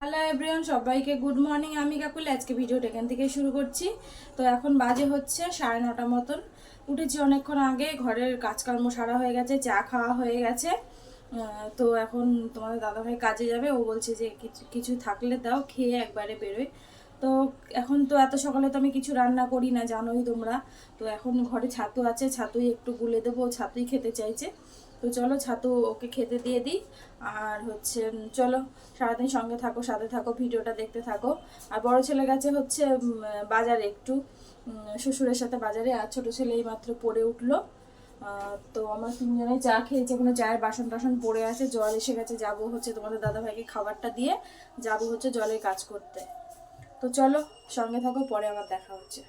Hello everyone, সবাইকে good morning. আমি কাকুল আজকে ভিডিওটা এখান থেকে শুরু করছি। তো এখন বাজে হচ্ছে 9:30 মতন। উঠেছি অনেকক্ষণ আগে, ঘরের কাজকর্ম সারা হয়ে গেছে, চা খাওয়া হয়ে গেছে। তো এখন তোমাদের দাদাভাই কাজে যাবে। ও বলছে যে কিছু কিছু থাকলে দাও, খেয়ে একবারে বেরোয়। তো এখন তো এত সকালে তো আমি কিছু রান্না করি না, জানোই তোমরা। তো এখন ঘরে ছাতু আছে, ছাতুই একটু গুলে দেবো, ছাতুই খেতে চাইছে। তো চলো ছাতু ওকে খেতে দিয়ে দিই। আর হচ্ছে চলো সারাদিন সঙ্গে থাকো, সাথে থাকো, ভিডিওটা দেখতে থাকো। আর বড় ছেলে গেছে হচ্ছে বাজারে একটু, শ্বশুরের সাথে বাজারে। আর ছোটো ছেলে এই মাত্র পড়ে উঠলো। তো আমরা তিনজনে চা খেয়েছি, কোনো চায়ের বাসন টাসন পড়ে আছে, জল এসে গেছে। যাবো হচ্ছে তোমাদের দাদাভাইকে খাবারটা দিয়ে যাবো হচ্ছে জলের কাজ করতে। তো চলো সঙ্গে থাকো, পরে আবার দেখা হচ্ছে।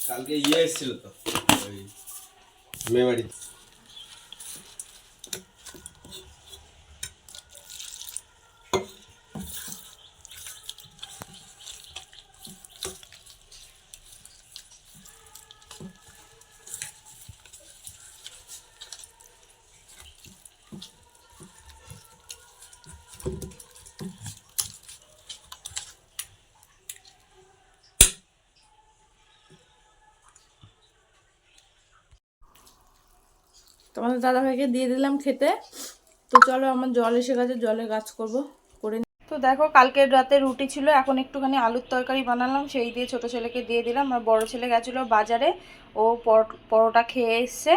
কালকে এসেছিল তো ওই মেমারি। তোমাদের দাদাভাইকে দিয়ে দিলাম খেতে। তো চলো আমার জল এসে গেছে, জলের কাজ করবো, করে। তো দেখো কালকের রাতে রুটি ছিল, এখন একটুখানি আলুর তরকারি বানালাম, সেই দিয়ে ছোট ছেলেকে দিয়ে দিলাম। আর বড় ছেলে গেছিলো বাজারে, ও পরোটা খেয়ে এসছে।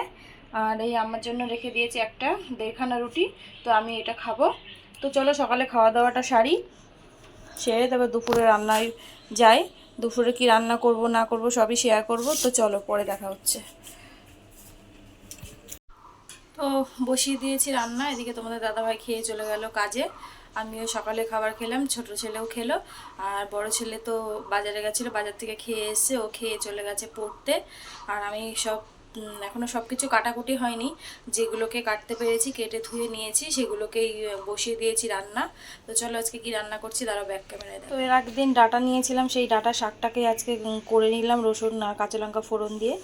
আর এই আমার জন্য রেখে দিয়েছি একটা 1.5খানা রুটি। তো আমি এটা খাবো। তো চলো সকালে খাওয়া দাওয়াটা সারি, সেরে তারপর দুপুরে রান্নায় যাই। দুপুরে কি রান্না করব না করব সবই শেয়ার করব। তো চলো পরে দেখা হচ্ছে। তো বসিয়ে দিয়েছি রান্না, এদিকে তোমাদের দাদাভাই খেয়ে চলে গেল কাজে। আমিও সকালে খাবার খেলাম, ছোট ছেলেও খেলো। আর বড় ছেলে তো বাজারে গেছিলো, বাজার থেকে খেয়ে এসে ও খেয়ে চলে গেছে পড়তে। আর আমি এখনও সব কিছু কাটাকুটি হয়নি, যেগুলোকে কাটতে পেরেছি কেটে ধুয়ে নিয়েছি, সেগুলোকেই বসিয়ে দিয়েছি রান্না। তো চলো আজকে কি রান্না করছি দাঁড়াও ব্যাক ক্যামেরায়। তো এর একদিন ডাটা নিয়েছিলাম, সেই ডাটা শাকটাকে আজকে করে নিলাম রসুন আর কাঁচা লঙ্কা ফোড়ন দিয়ে।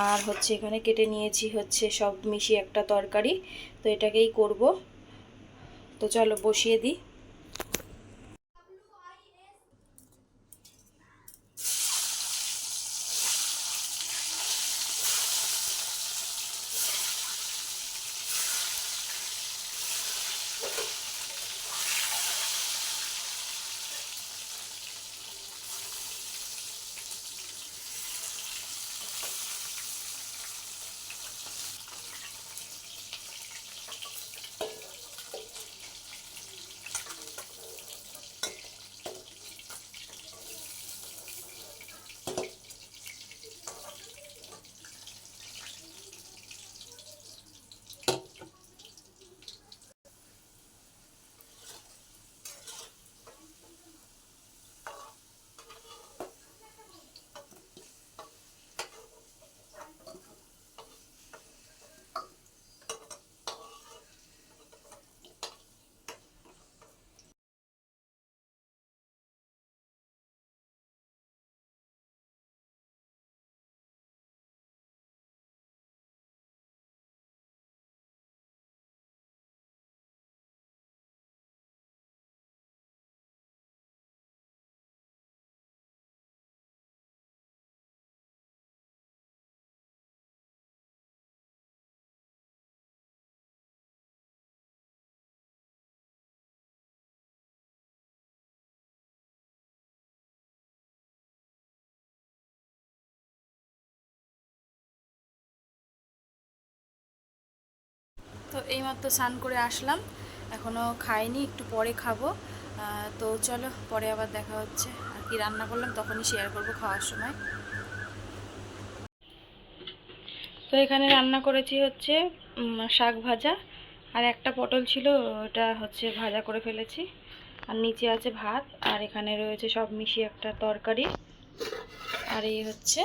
আর হচ্ছে এখানে কেটে নিয়েছি হচ্ছে সব মিশিয়ে একটা তরকারি। তো এটাকেই করব। তো চলো বসিয়ে দিই। তো এইমাত্র স্নান করে আসলাম, এখনও খাইনি, একটু পরে খাবো। তো চলো পরে আবার দেখা হচ্ছে। আর কি রান্না করলাম তখনই শেয়ার করব খাওয়ার সময়। তো এখানে রান্না করেছি হচ্ছে শাক ভাজা, আর একটা পটল ছিল, ওটা হচ্ছে ভাজা করে ফেলেছি। আর নিচে আছে ভাত, আর এখানে রয়েছে সব মিশিয়ে একটা তরকারি। আর এই হচ্ছে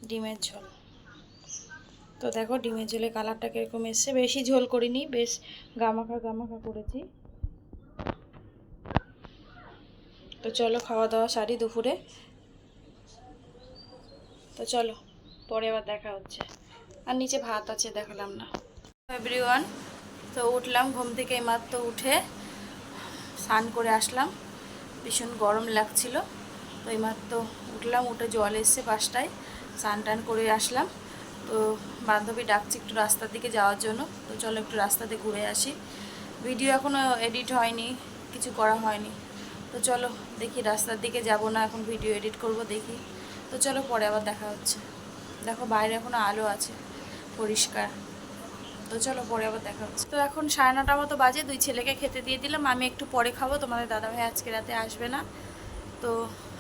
ডিমের ঝোল। তো দেখো ডিমের ঝোলে কালারটা কীরকম এসছে, বেশি ঝোল করিনি, বেশ গামাখা গামাখা করেছি। তো চলো খাওয়া দাওয়া সারি দুপুরে। তো চলো। পরে আবার দেখা হচ্ছে। আর নিচে ভাত আছে, দেখালাম না। এভরিওয়ান, তো উঠলাম ঘুম থেকে, এইমাত্র উঠে স্নান করে আসলাম, ভীষণ গরম লাগছিল। তো এইমাত্র উঠলাম, উঠে জল এসছে 5টায়, স্নান টান করে আসলাম। তো বান্ধবী ডাকছে একটু রাস্তার দিকে যাওয়ার জন্য, তো চলো একটু রাস্তাতে ঘুরে আসি। ভিডিও এখনও এডিট হয়নি, কিছু করা হয়নি। তো চলো দেখি, রাস্তার দিকে যাব না এখন, ভিডিও এডিট করব দেখি। তো চলো পরে আবার দেখা হচ্ছে। দেখো বাইরে এখনও আলো আছে পরিষ্কার। তো চলো পরে আবার দেখা হচ্ছে। তো এখন 9:30 মতো বাজে, 2 ছেলেকে খেতে দিয়ে দিলাম, আমি একটু পরে খাবো। তোমাদের দাদাভাই আজকে রাতে আসবে না, তো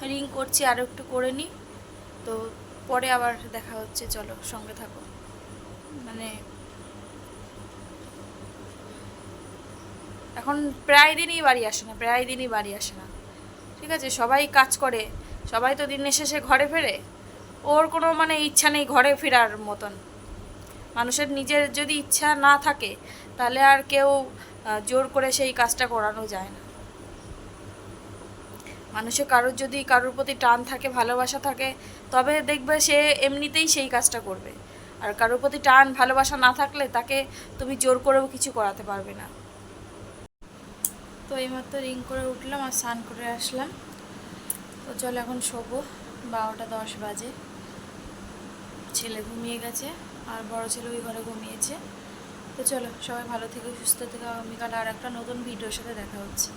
রিং করছি, আরও একটু করে নিই। তো পরে আবার দেখা হচ্ছে, চলো সঙ্গে থাকো। মানে এখন প্রায় দিনই বাড়ি আসে না, প্রায় দিনই বাড়ি আসে না। ঠিক আছে, সবাই কাজ করে, সবাই তো দিনের শেষে ঘরে ফেরে। ওর কোনো মানে ইচ্ছা নেই ঘরে ফেরার মতন। মানুষের নিজের যদি ইচ্ছা না থাকে তাহলে আর কেউ জোর করে সেই কাজটা করানো যায় না। মানুষের কারোর প্রতি টান থাকে, ভালোবাসা থাকে, তবে দেখবে সে এমনিতেই সেই কাজটা করবে। আর কারোর প্রতি টান ভালোবাসা না থাকলে তাকে তুমি জোর করেও কিছু করাতে পারবে না। তো এইমাত্র রিং করে উঠলাম আর স্নান করে আসলাম। তো চলো এখন শোবো, 12:10 বাজে। ছেলে ঘুমিয়ে গেছে আর বড় ছেলে ওই ঘরে ঘুমিয়েছে। তো চলো সবাই ভালো থেকো, সুস্থ থেকো। আগামীকাল আর একটা নতুন ভিডিওর সাথে দেখা হচ্ছে।